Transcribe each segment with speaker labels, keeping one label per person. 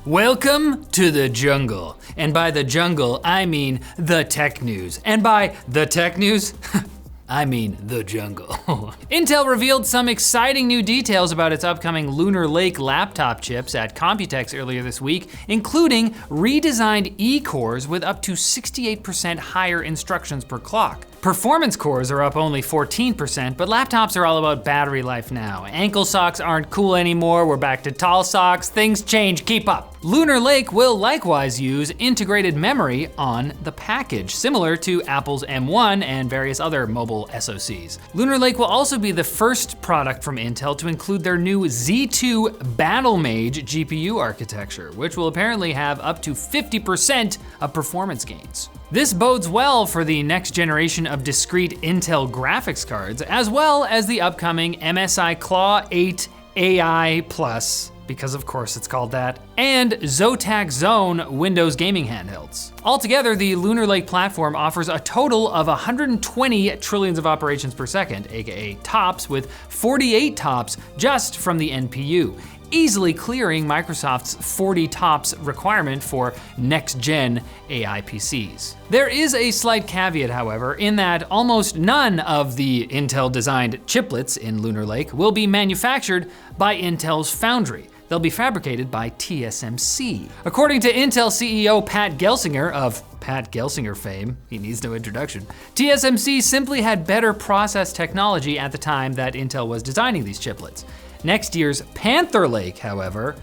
Speaker 1: Welcome to the jungle. And by the jungle, I mean the tech news. And by the tech news, I mean the jungle. Intel revealed some exciting new details about its upcoming Lunar Lake laptop chips at Computex earlier this week, including redesigned E-cores with up to 68% higher instructions per clock. Performance cores are up only 14%, but laptops are all about battery life now. Ankle socks aren't cool anymore, we're back to tall socks, things change, keep up. Lunar Lake will likewise use integrated memory on the package, similar to Apple's M1 and various other mobile SoCs. Lunar Lake will also be the first product from Intel to include their new Z2 Battlemage GPU architecture, which will apparently have up to 50% of performance gains. This bodes well for the next generation of discrete Intel graphics cards, as well as the upcoming MSI Claw 8 AI Plus, because of course it's called that, and Zotac Zone Windows gaming handhelds. Altogether, the Lunar Lake platform offers a total of 120 trillions of operations per second, aka TOPS, with 48 TOPS just from the NPU, easily clearing Microsoft's 40 TOPS requirement for next-gen AI PCs. There is a slight caveat, however, in that almost none of the Intel-designed chiplets in Lunar Lake will be manufactured by Intel's foundry. They'll be fabricated by TSMC. According to Intel CEO Pat Gelsinger of Pat Gelsinger fame, he needs no introduction, TSMC simply had better process technology at the time that Intel was designing these chiplets. Next year's Panther Lake, however,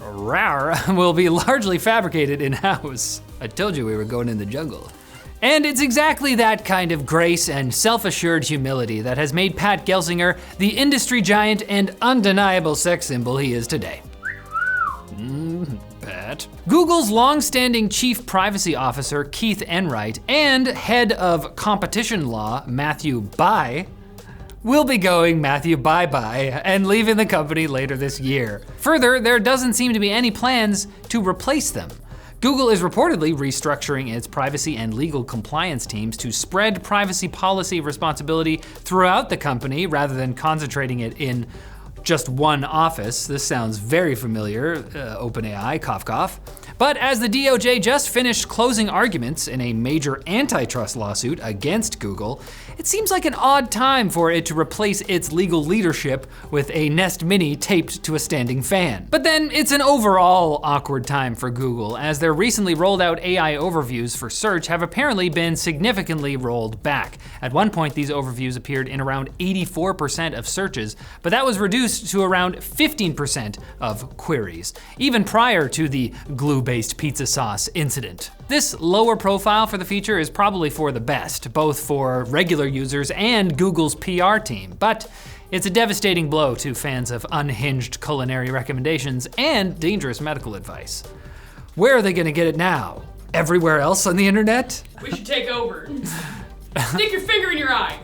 Speaker 1: will be largely fabricated in-house. I told you we were going in the jungle. And it's exactly that kind of grace and self-assured humility that has made Pat Gelsinger the industry giant and undeniable sex symbol he is today. Pat. Google's long-standing chief privacy officer, Keith Enright, and head of competition law, Matthew Bai, will be going Matthew bye-bye and leaving the company later this year. Further, there doesn't seem to be any plans to replace them. Google is reportedly restructuring its privacy and legal compliance teams to spread privacy policy responsibility throughout the company rather than concentrating it in just one office. This sounds very familiar, OpenAI, cough cough. But as the DOJ just finished closing arguments in a major antitrust lawsuit against Google, it seems like an odd time for it to replace its legal leadership with a Nest Mini taped to a standing fan. But then it's an overall awkward time for Google, as their recently rolled out AI overviews for search have apparently been significantly rolled back. At one point, these overviews appeared in around 84% of searches, but that was reduced to around 15% of queries, even prior to the glue-based pizza sauce incident. This lower profile for the feature is probably for the best, both for regular users and Google's PR team, but it's a devastating blow to fans of unhinged culinary recommendations and dangerous medical advice. Where are they gonna get it now? Everywhere else on the internet?
Speaker 2: We should take over. Stick your finger in your eye.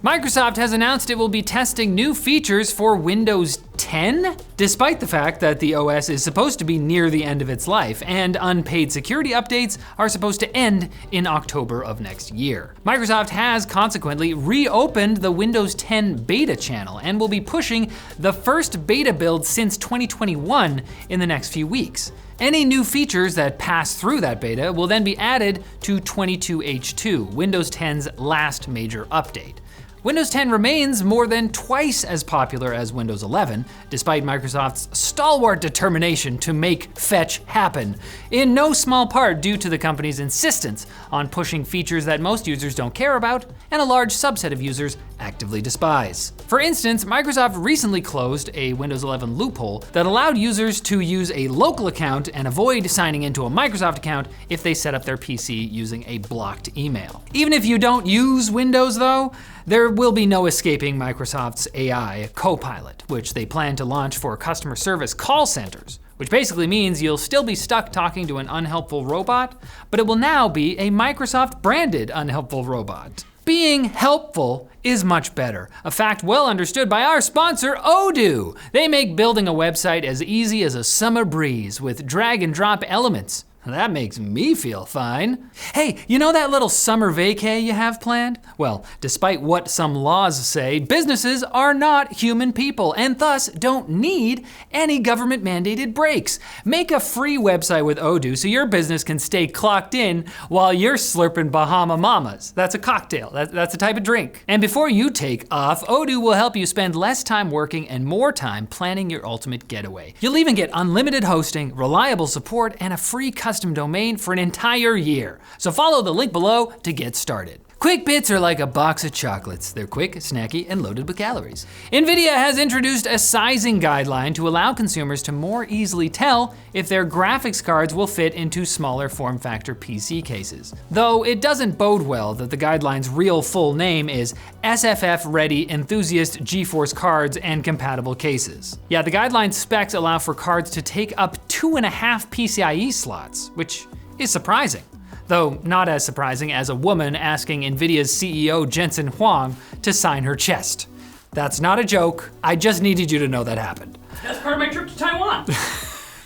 Speaker 1: Microsoft has announced it will be testing new features for Windows 10, despite the fact that the OS is supposed to be near the end of its life, and unpaid security updates are supposed to end in October of next year. Microsoft has consequently reopened the Windows 10 beta channel and will be pushing the first beta build since 2021 in the next few weeks. Any new features that pass through that beta will then be added to 22H2, Windows 10's last major update. Windows 10 remains more than twice as popular as Windows 11, despite Microsoft's stalwart determination to make fetch happen, in no small part due to the company's insistence on pushing features that most users don't care about and a large subset of users actively despise. For instance, Microsoft recently closed a Windows 11 loophole that allowed users to use a local account and avoid signing into a Microsoft account if they set up their PC using a blocked email. Even if you don't use Windows though, there will be no escaping Microsoft's AI Copilot, which they plan to launch for customer service call centers, which basically means you'll still be stuck talking to an unhelpful robot, but it will now be a Microsoft branded unhelpful robot. Being helpful is much better, a fact well understood by our sponsor, Odoo. They make building a website as easy as a summer breeze with drag and drop elements. That makes me feel fine. Hey, you know that little summer vacay you have planned? Well, despite what some laws say, businesses are not human people and thus don't need any government mandated breaks. Make a free website with Odoo so your business can stay clocked in while you're slurping Bahama Mamas. That's a cocktail, that's a type of drink. And before you take off, Odoo will help you spend less time working and more time planning your ultimate getaway. You'll even get unlimited hosting, reliable support, and a free custom domain for an entire year. So follow the link below to get started. Quick Bits are like a box of chocolates. They're quick, snacky, and loaded with calories. Nvidia has introduced a sizing guideline to allow consumers to more easily tell if their graphics cards will fit into smaller form factor PC cases. Though it doesn't bode well that the guideline's real full name is SFF Ready Enthusiast GeForce Cards and Compatible Cases. Yeah, the guideline specs allow for cards to take up 2.5 PCIe slots, which is surprising. Though not as surprising as a woman asking Nvidia's CEO Jensen Huang to sign her chest. That's not a joke, I just needed you to know that happened.
Speaker 2: That's part of my trip to Taiwan.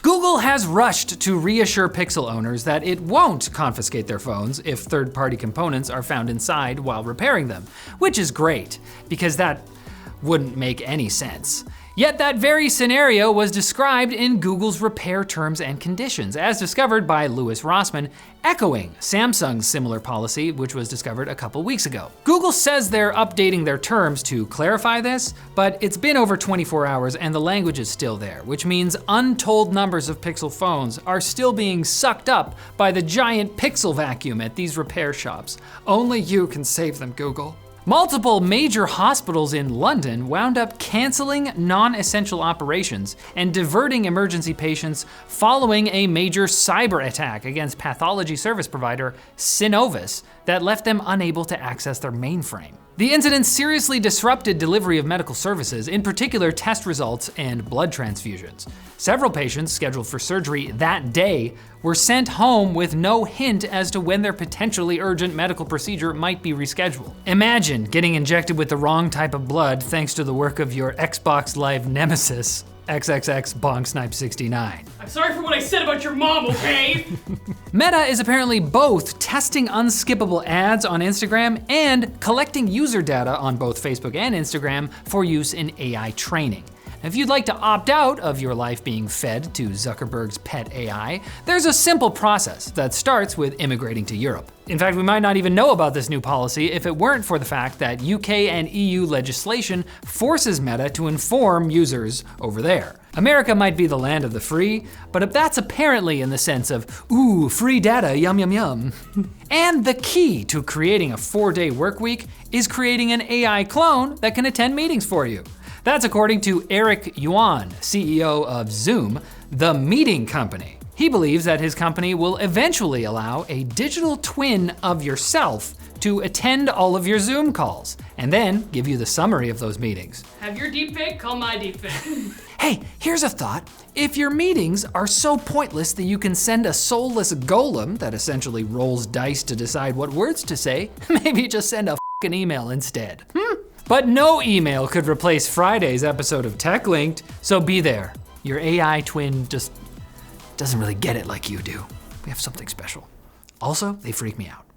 Speaker 1: Google has rushed to reassure Pixel owners that it won't confiscate their phones if third-party components are found inside while repairing them, which is great, because that wouldn't make any sense. Yet that very scenario was described in Google's repair terms and conditions, as discovered by Louis Rossmann, echoing Samsung's similar policy, which was discovered a couple weeks ago. Google says they're updating their terms to clarify this, but it's been over 24 hours and the language is still there, which means untold numbers of Pixel phones are still being sucked up by the giant Pixel vacuum at these repair shops. Only you can save them, Google. Multiple major hospitals in London wound up canceling non-essential operations and diverting emergency patients following a major cyber attack against pathology service provider Synovis that left them unable to access their mainframe. The incident seriously disrupted delivery of medical services, in particular test results and blood transfusions. Several patients scheduled for surgery that day were sent home with no hint as to when their potentially urgent medical procedure might be rescheduled. Imagine getting injected with the wrong type of blood thanks to the work of your Xbox Live nemesis, XXX Bonk Snipe 69.
Speaker 2: I'm sorry for what I said about your mom, okay?
Speaker 1: Meta is apparently both testing unskippable ads on Instagram and collecting user data on both Facebook and Instagram for use in AI training. If you'd like to opt out of your life being fed to Zuckerberg's pet AI, there's a simple process that starts with immigrating to Europe. In fact, we might not even know about this new policy if it weren't for the fact that UK and EU legislation forces Meta to inform users over there. America might be the land of the free, but that's apparently in the sense of, ooh, free data, yum yum yum. And the key to creating a 4-day work week is creating an AI clone that can attend meetings for you. That's according to Eric Yuan, CEO of Zoom, the meeting company. He believes that his company will eventually allow a digital twin of yourself to attend all of your Zoom calls, and then give you the summary of those meetings.
Speaker 2: Have your deepfake, call my deepfake.
Speaker 1: Hey, here's a thought. If your meetings are so pointless that you can send a soulless golem that essentially rolls dice to decide what words to say, maybe just send a f***ing email instead. But no email could replace Friday's episode of Tech Linked, so be there. Your AI twin just doesn't really get it like you do. We have something special. Also, they freak me out.